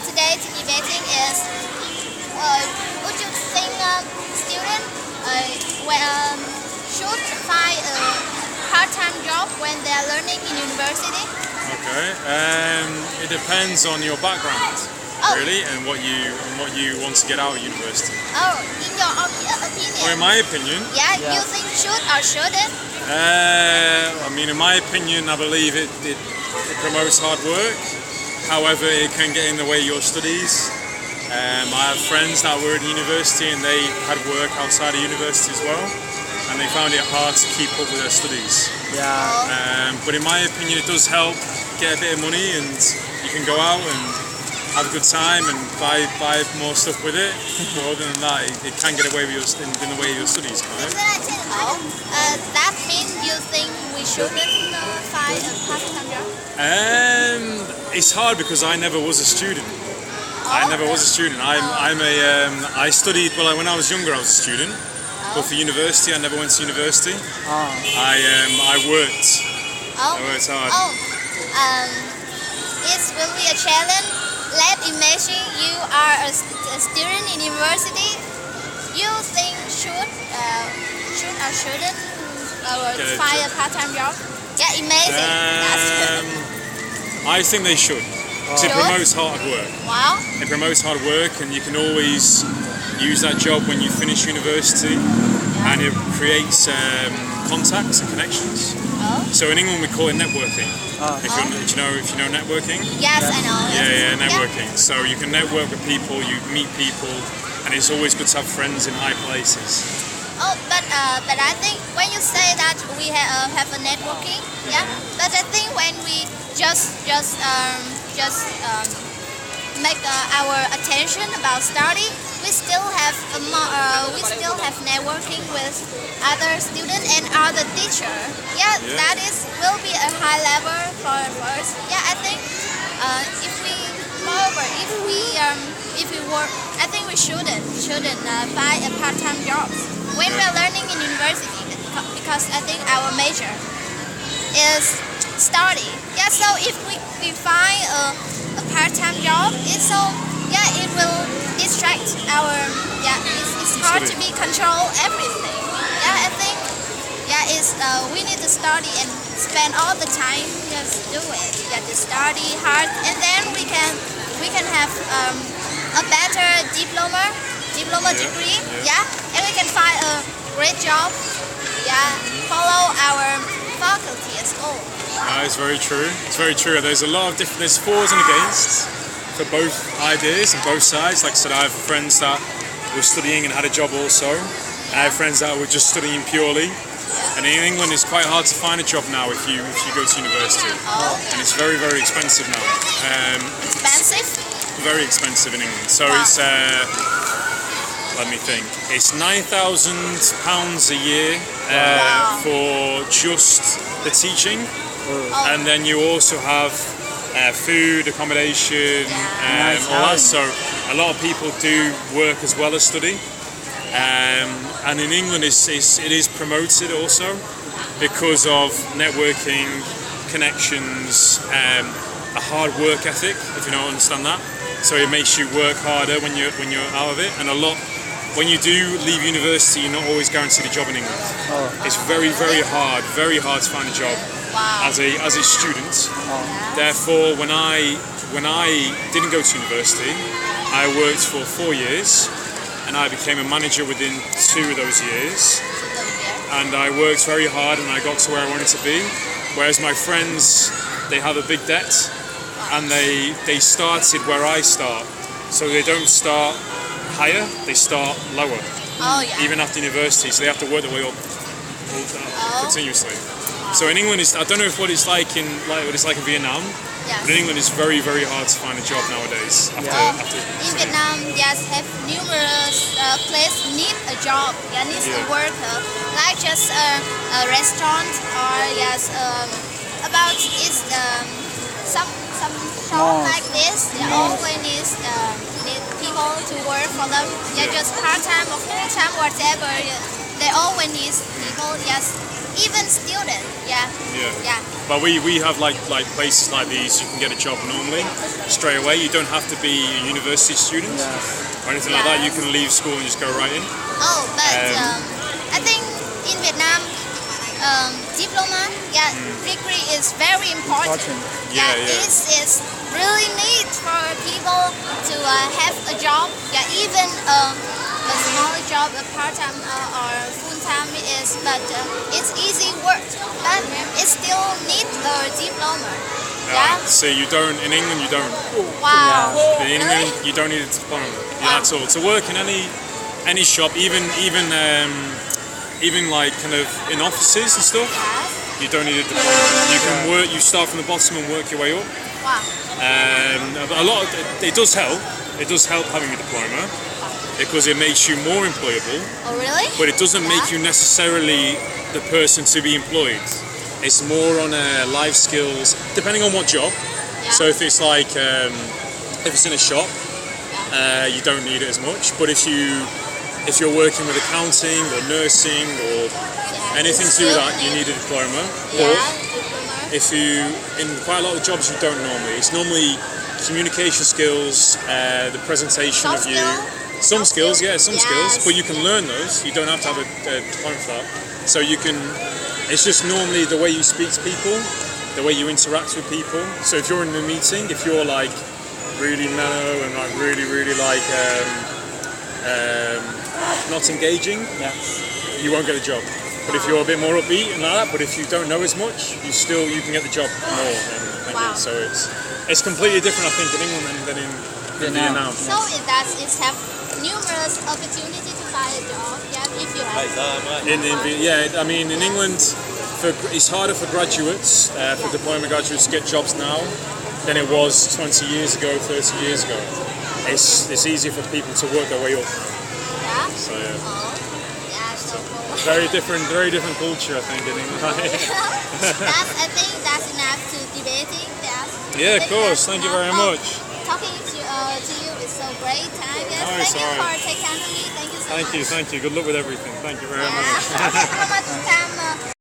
today's debating is would you think student should find a part-time job when they are learning in university? Okay, it depends on your background, really, and what you want to get out of university. Oh, in your opinion? Well, in my opinion, you think should or shouldn't? I mean, in my opinion, I believe it promotes hard work. However, it can get in the way of your studies. I have friends that were at university and they had work outside of university as well, and they found it hard to keep up with their studies. But in my opinion, it does help get a bit of money, and you can go out and have a good time and buy more stuff with it. But other than that, it can get away with in the way of your studies, kind of. That means you think we shouldn't find a part-time job? It's hard because I never was a student. I studied, well, when I was younger I was a student, but for university I never went to university. I worked. I worked hard. It will be a challenge. Let's imagine you are a student in university. You think should or shouldn't find a part-time job? Yeah, amazing. I think they should. It promotes hard work. Wow. It promotes hard work, and you can always use that job when you finish university, and it creates contacts and connections. So in England we call it networking. If you know networking. Yes, I know. Yeah, networking. So you can network with people, you meet people, and it's always good to have friends in high places. But I think when you say that we have a networking, but I think when we just make our attention about study, we still have networking with other students and other teachers. That will be a high level for us. I think if we work, I think we shouldn't find a part-time job when we are learning in university, because I think our major is study. So if we find a part-time job, it will distract our. It's hard to be control everything. I think we need to study and spend all the time just do it. To study hard, and then we can have a better diploma degree. And we can find a great job. Follow our faculty at school. It's very true. It's very true. There's a lot of different. There's fors and against for both ideas and both sides. Like I said, I have friends that were studying and had a job also. I have friends that were just studying purely. And in England, it's quite hard to find a job now if you go to university. And it's very, very expensive now. Expensive? Very expensive in England. So it's let me think. It's £9,000 a year for just the teaching. And then you also have food, accommodation, all that. So a lot of people do work as well as study. And in England, it is promoted also because of networking, connections, a hard work ethic. If you don't understand that, so it makes you work harder when you're out of it. And when you do leave university, you're not always guaranteed a job in England. It's very, very hard to find a job as a student. Therefore, when I didn't go to university, I worked for 4 years, and I became a manager within 2 of those years. And I worked very hard, and I got to where I wanted to be. Whereas my friends, they have a big debt, and they started where I start. So they don't start higher, they start lower. Even after university, so they have to work their way up continuously. So in England, I don't know what it's like in Vietnam. But in England, it's very, very hard to find a job nowadays. In Vietnam, have numerous places need a job. Needs a worker, like just a restaurant or about some shop like this. They always need people to work for them. Just part time or full time, whatever. They always need people. even student. Yeah. Yeah. Yeah. But we have like places like these. You can get a job normally straight away. You don't have to be a university student or anything like that. You can leave school and just go right in. Oh, but I think in Vietnam, diploma, degree is very important. Yeah. This is really need for people to have a job. Yeah, even a small job, a part-time or full-time is, but it's easy work. But it still need a diploma. Yeah. So you don't in England. You don't. Wow. In England, you don't need a diploma. Yeah, that's all. To work in any shop, even like kind of in offices and stuff, you don't need a diploma. You can work. You start from the bottom and work your way up. Wow. A lot of, it does help. It does help having a diploma because it makes you more employable. Oh, really? But it doesn't make you necessarily the person to be employed. It's more on life skills, depending on what job. Yeah. So if it's like if it's in a shop, you don't need it as much. But if you're working with accounting or nursing or anything to do with that, you need a diploma. Or if you in quite a lot of jobs you don't normally. It's normally communication skills, the presentation of you. Some skills, but you can learn those. You don't have to have a diploma for that. So you can. It's just normally the way you speak to people, the way you interact with people. So if you're in a meeting, if you're like really mellow and like really like not engaging, you won't get the job. But if you're a bit more upbeat and like that, but if you don't know as much, you can get the job more. So it's completely different, I think, in England than in Vietnam. So it have numerous opportunities to find a job. Yeah, if you have. I mean, in England, it's harder for graduates, for diploma graduates, to get jobs now than it was 20 years ago, 30 years ago. It's easier for people to work their way up. Yeah. So So cool. very different culture, I think, in England. I think that's enough to debating. Yeah, of course. Thank you very much. Talking to you is so great time. Yes, thank you for taking time to me. Thank you so much. Thank you. Good luck with everything. Thank you very much. How much time?